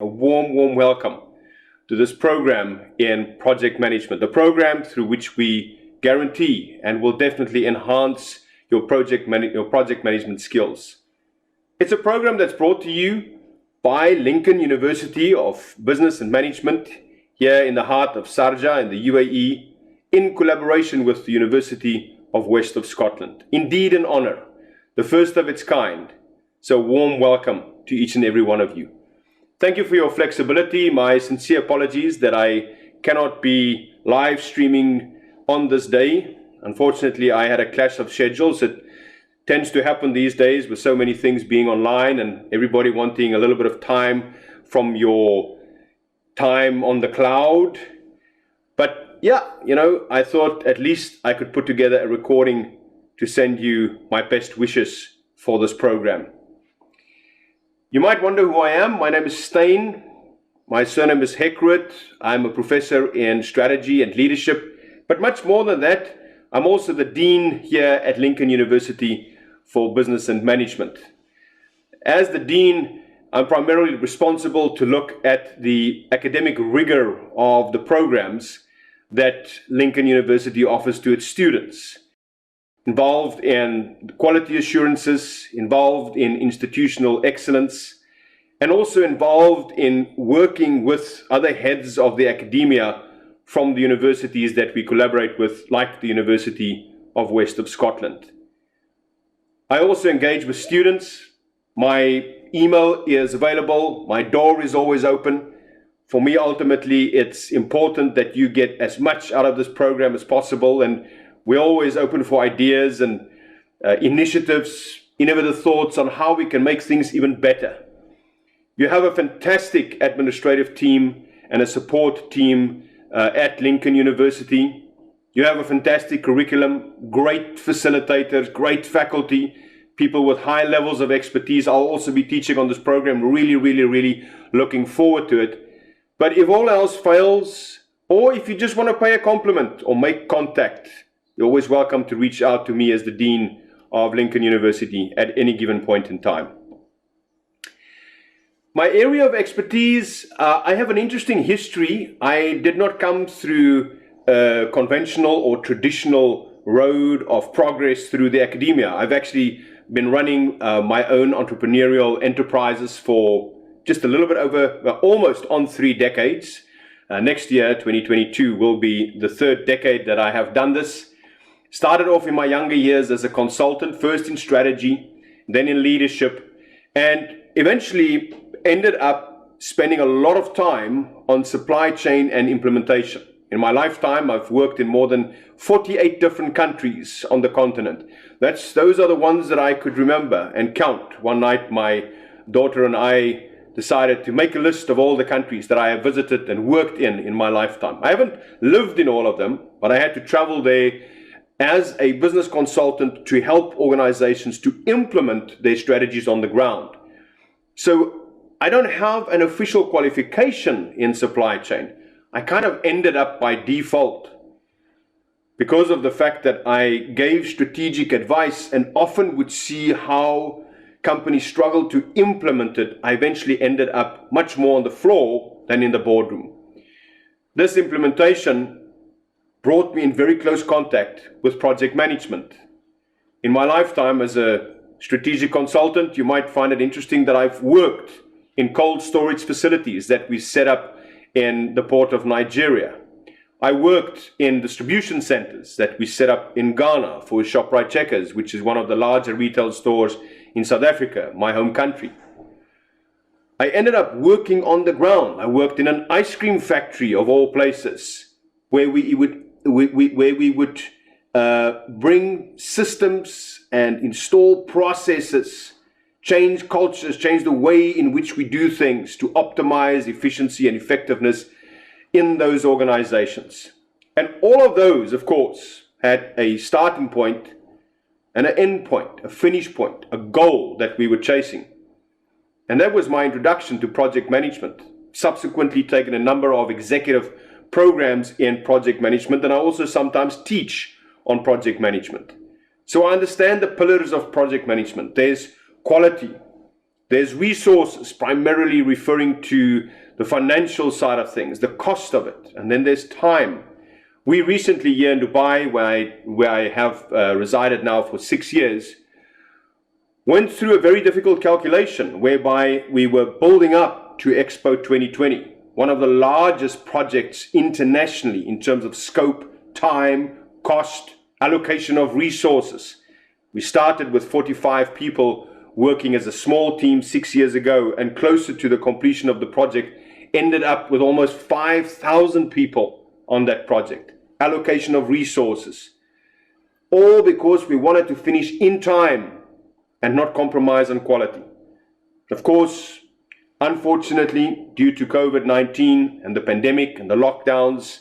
A warm welcome to this program in project management, the program through which we guarantee and will definitely enhance your project management skills. It's a program that's brought to you by Lincoln University of Business and Management here in the heart of Sharjah in the UAE, in collaboration with the University of West of Scotland. Indeed an honor, the first of its kind. So warm welcome to each and every one of you. Thank you for your flexibility. My sincere apologies that I cannot be live streaming on this day. Unfortunately, I had a clash of schedules. It tends to happen these days with so many things being online and everybody wanting a little bit of time from your time on the cloud. But yeah, I thought at least I could put together a recording to send you my best wishes for this program. You might wonder who I am. My name is Steyn. My surname is Hekroot. I'm a professor in strategy and leadership. But much more than that, I'm also the dean here at Lincoln University for Business and Management. As the dean, I'm primarily responsible to look at the academic rigor of the programs that Lincoln University offers to its students, involved in quality assurances, involved in institutional excellence, and also involved in working with other heads of the academia from the universities that we collaborate with, like the University of West of Scotland. I also engage with students. My email is available. My door is always open. For me, ultimately, it's important that you get as much out of this program as possible, and we're always open for ideas and initiatives, innovative thoughts on how we can make things even better. You have a fantastic administrative team and a support team at Lincoln University. You have a fantastic curriculum, great facilitators, great faculty, people with high levels of expertise. I'll also be teaching on this program, really looking forward to it. But if all else fails, or if you just want to pay a compliment or make contact, you're always welcome to reach out to me as the Dean of Lincoln University at any given point in time. My area of expertise, I have an interesting history. I did not come through a conventional or traditional road of progress through the academia. I've actually been running my own entrepreneurial enterprises for just a little bit over, almost on 3 decades. Next year, 2022, will be the 3rd decade that I have done this. Started off in my younger years as a consultant, first in strategy, then in leadership, and eventually ended up spending a lot of time on supply chain and implementation. In my lifetime, I've worked in more than 48 different countries on the continent. Those are the ones that I could remember and count. One night, my daughter and I decided to make a list of all the countries that I have visited and worked in my lifetime. I haven't lived in all of them, but I had to travel there as a business consultant to help organizations to implement their strategies on the ground. So I don't have an official qualification in supply chain. I kind of ended up by default because of the fact that I gave strategic advice and often would see how companies struggle to implement it. I eventually ended up much more on the floor than in the boardroom. This implementation brought me in very close contact with project management. In my lifetime as a strategic consultant, you might find it interesting that I've worked in cold storage facilities that we set up in the port of Nigeria. I worked in distribution centers that we set up in Ghana for Shoprite Checkers, which is one of the larger retail stores in South Africa, my home country. I ended up working on the ground. I worked in an ice cream factory of all places, where we would bring systems and install processes, change cultures, change the way in which we do things to optimize efficiency and effectiveness in those organizations. And all of those, of course, had a starting point and an end point, a finish point, a goal that we were chasing. And that was my introduction to project management. Subsequently taken a number of executive programs in project management, and I also sometimes teach on project management. So I understand the pillars of project management. There's quality, There's resources, primarily referring to the financial side of things, the cost of it. And then there's time. We recently here in Dubai, where I have resided now for 6 years, went through a very difficult calculation whereby we were building up to Expo 2020, one of the largest projects internationally in terms of scope, time, cost, allocation of resources. We started with 45 people working as a small team 6 years ago, and closer to the completion of the project, ended up with almost 5,000 people on that project. Allocation of resources. All because we wanted to finish in time and not compromise on quality. Of course, unfortunately, due to COVID-19 and the pandemic and the lockdowns,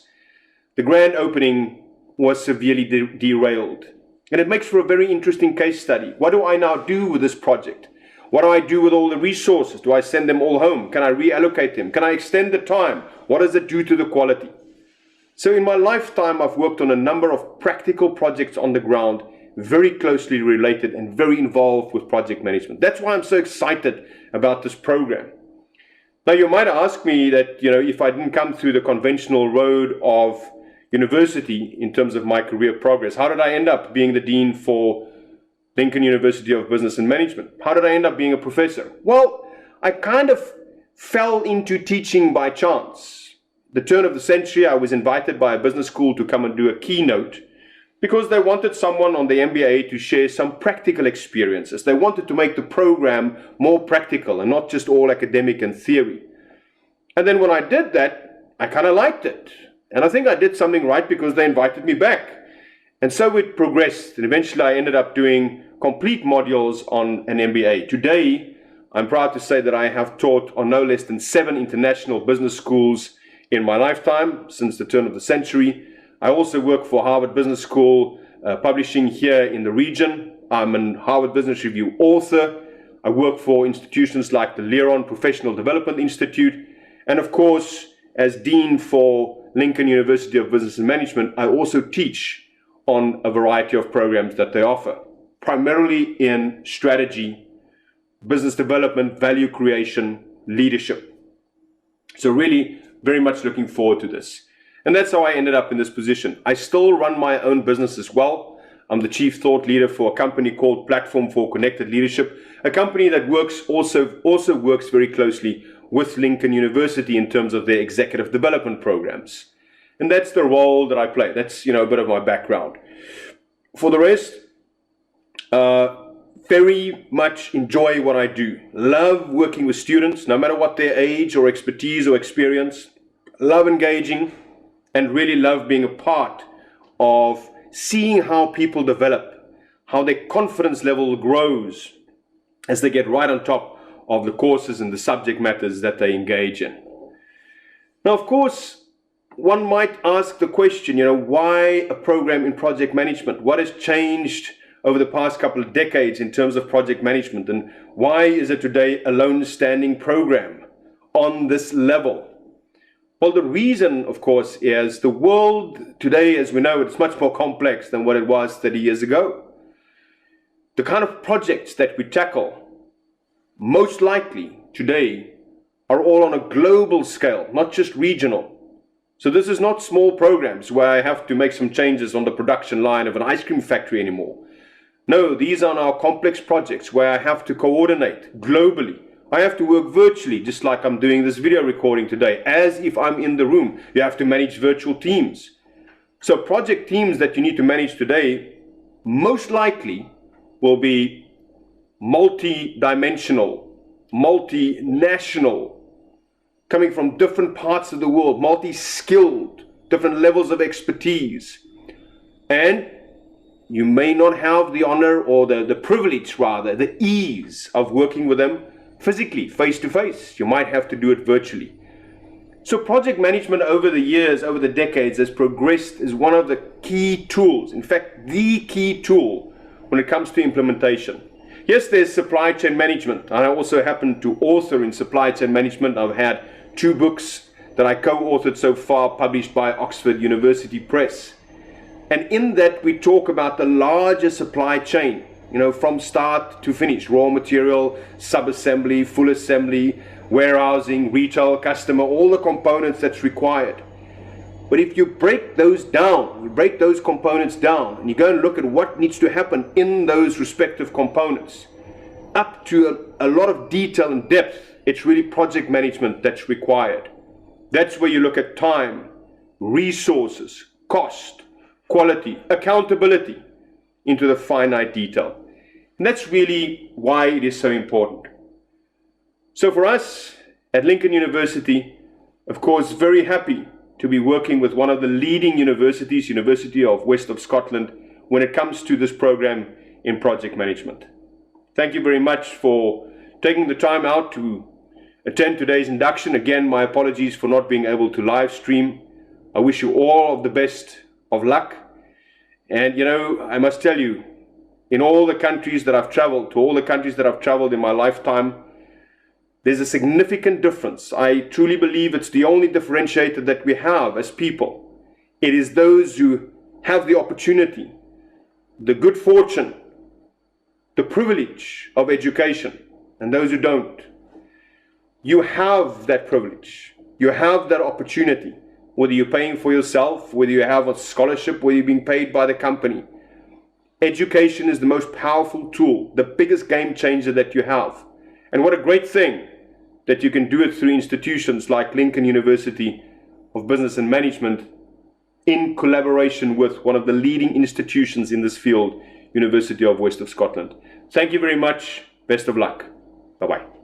the grand opening was severely derailed. And it makes for a very interesting case study. What do I now do with this project? What do I do with all the resources? Do I send them all home? Can I reallocate them? Can I extend the time? What does it do to the quality? So in my lifetime, I've worked on a number of practical projects on the ground, very closely related and very involved with project management. That's why I'm so excited about this program. Now, you might ask me that, if I didn't come through the conventional road of university in terms of my career progress, how did I end up being the dean for Lincoln University of Business and Management? How did I end up being a professor? Well, I kind of fell into teaching by chance. The turn of the century, I was invited by a business school to come and do a keynote because they wanted someone on the MBA to share some practical experiences. They wanted to make the program more practical and not just all academic and theory. And then when I did that, I kind of liked it. And I think I did something right because they invited me back. And so it progressed. And eventually I ended up doing complete modules on an MBA. Today, I'm proud to say that I have taught on no less than 7 international business schools in my lifetime since the turn of the century. I also work for Harvard Business School, publishing here in the region. I'm an Harvard Business Review author. I work for institutions like the Leron Professional Development Institute. And of course, as Dean for Lincoln University of Business and Management, I also teach on a variety of programs that they offer, primarily in strategy, business development, value creation, leadership. So really, very much looking forward to this. And that's how I ended up in this position. I still run my own business as well. I'm the chief thought leader for a company called Platform for Connected Leadership, a company that also works very closely with Lincoln University in terms of their executive development programs. And that's the role that I play. That's, a bit of my background. For the rest, very much enjoy what I do. Love working with students, no matter what their age or expertise or experience. Love engaging and really love being a part of seeing how people develop, how their confidence level grows as they get right on top of the courses and the subject matters that they engage in. Now, of course, one might ask the question, why a program in project management? What has changed over the past couple of decades in terms of project management, and why is it today a lone standing program on this level? Well, the reason, of course, is the world today, as we know, it's much more complex than what it was 30 years ago. The kind of projects that we tackle, most likely today, are all on a global scale, not just regional. So this is not small programs where I have to make some changes on the production line of an ice cream factory anymore. No, these are now complex projects where I have to coordinate globally. I have to work virtually, just like I'm doing this video recording today, as if I'm in the room. You have to manage virtual teams. So project teams that you need to manage today, most likely will be multi-dimensional, multinational, coming from different parts of the world, multi-skilled, different levels of expertise. And you may not have the honor or the privilege, rather, the ease of working with them physically, face-to-face. You might have to do it virtually. So project management over the years, over the decades, has progressed as one of the key tools, in fact, the key tool when it comes to implementation. Yes, there's supply chain management. I also happen to author in supply chain management. I've had 2 books that I co-authored so far, published by Oxford University Press. And in that, we talk about the larger supply chain, you know, from start to finish, raw material, sub-assembly, full assembly, warehousing, retail, customer, all the components that's required. But if you break those down, you break those components down, and you go and look at what needs to happen in those respective components, up to a lot of detail and depth, it's really project management that's required. That's where you look at time, resources, cost, quality, accountability into the finite detail. And that's really why it is so important. So for us at Lincoln University, of course, very happy to be working with one of the leading universities, University of West of Scotland, when it comes to this program in project management. Thank you very much for taking the time out to attend today's induction. Again, my apologies for not being able to live stream. I wish you all of the best of luck. And you know, I must tell you, in all the countries that I've traveled, in my lifetime, there's a significant difference. I truly believe it's the only differentiator that we have as people. It is those who have the opportunity, the good fortune, the privilege of education, and those who don't. You have that privilege. You have that opportunity, whether you're paying for yourself, whether you have a scholarship, whether you're being paid by the company. Education is the most powerful tool, the biggest game changer that you have. And what a great thing that you can do it through institutions like Lincoln University of Business and Management in collaboration with one of the leading institutions in this field, University of West of Scotland. Thank you very much. Best of luck. Bye-bye.